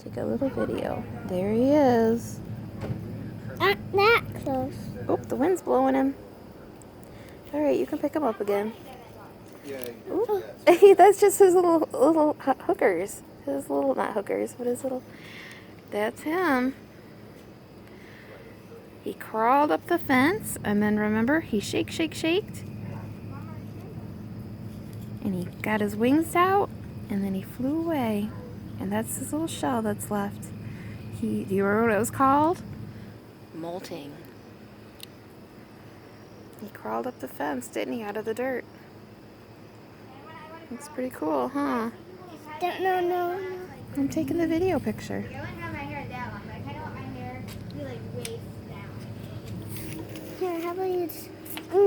Take a little video. There he is. Not that close. Oh, the wind's blowing him. All right, you can pick him up again. Ooh. That's just his little hookers. His little, not hookers, but his little. That's him. He crawled up the fence, and then remember, he shaked. And he got his wings out, and then he flew away. And that's his little shell that's left. Do you remember what it was called? Molting. He crawled up the fence, didn't he, out of the dirt? Looks pretty cool, huh? No. I'm taking the video picture. I wouldn't have my hair that long, but I kind of want my hair to be like waist down. Here, how about you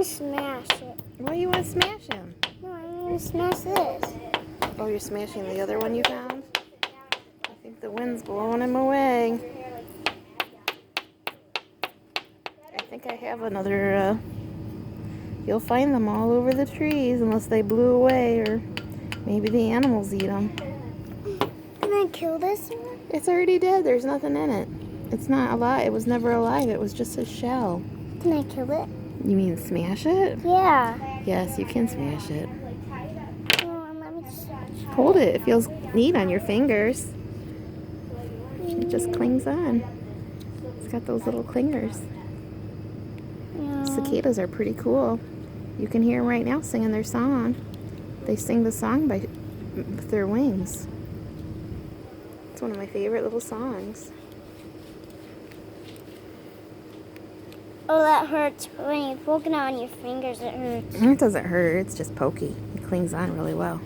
smash it? Why you want to smash him? No, I'm going to smash this. Oh, you're smashing the other one you found? I think the wind's blowing him away. I think I have another, you'll find them all over the trees unless they blew away or maybe the animals eat them. Can I kill this one? It's already dead. There's nothing in it. It's not alive. It was never alive. It was just a shell. Can I kill it? You mean smash it? Yeah. Yes, you can smash it. Let me just... Hold it. It feels neat on your fingers. It just clings on. It's got those little clingers. Yeah. Cicadas are pretty cool. You can hear them right now singing their song. They sing the song with their wings. It's one of my favorite little songs. Oh, that hurts. When you poke it on your fingers, it hurts. It doesn't hurt. It's just pokey. It clings on really well.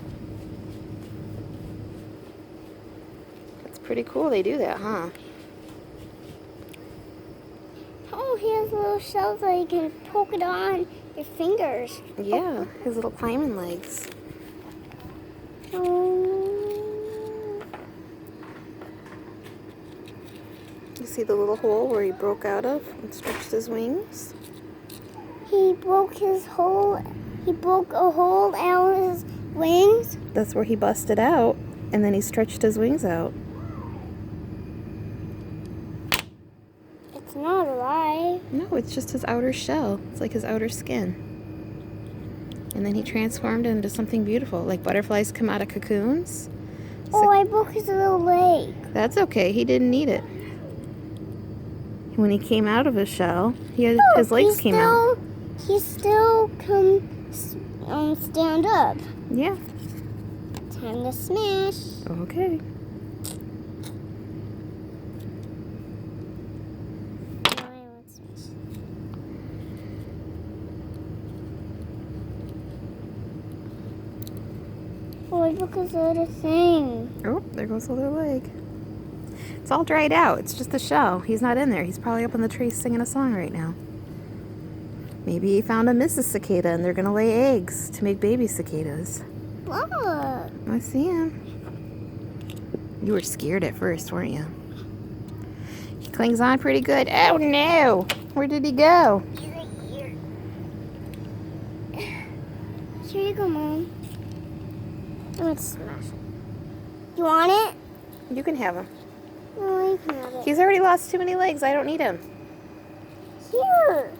It's pretty cool they do that, huh? Oh, he has little shells that you can poke it on your fingers. Yeah, his little climbing legs. You see the little hole where he broke out of and stretched his wings? He broke a hole out of his wings. That's where he busted out, and then he stretched his wings out. It's not alive. No, it's just his outer shell. It's like his outer skin. And then he transformed into something beautiful, like butterflies come out of cocoons. Oh, I broke his little leg. That's okay. He didn't need it. When he came out of his shell, his legs came out. He still can stand up. Yeah. Time to smash. Okay. Oh, I broke his other thing. Oh, there goes the other leg. It's all dried out. It's just the shell. He's not in there. He's probably up in the tree singing a song right now. Maybe he found a Mrs. Cicada and they're going to lay eggs to make baby cicadas. Look. I see him. You were scared at first, weren't you? He clings on pretty good. Oh no! Where did he go? Here you go, Mom. Let's smash it. You want it? You can have him. No, you can have it. He's already lost too many legs. I don't need him. Here.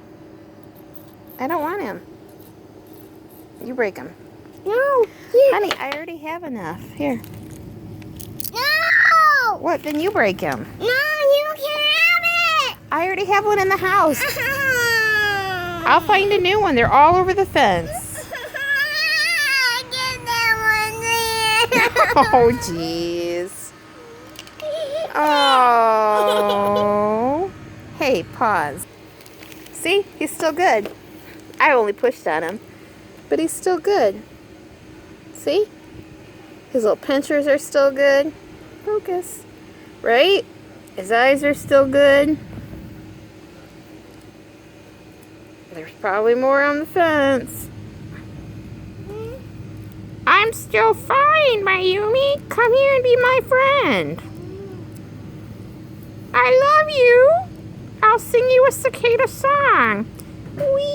I don't want him. You break him. No. Here. Honey, I already have enough. Here. No. What? Then you break him. No, you can have it. I already have one in the house. I'll find a new one. They're all over the fence. Get that one there. Oh, jeez. Oh. Hey, pause. See? He's still good. I only pushed on him. But he's still good. See? His little pinchers are still good. Focus. Right? His eyes are still good. There's probably more on the fence. I'm still fine, Mayumi. Come here and be my friend. I love you. I'll sing you a cicada song. Wee.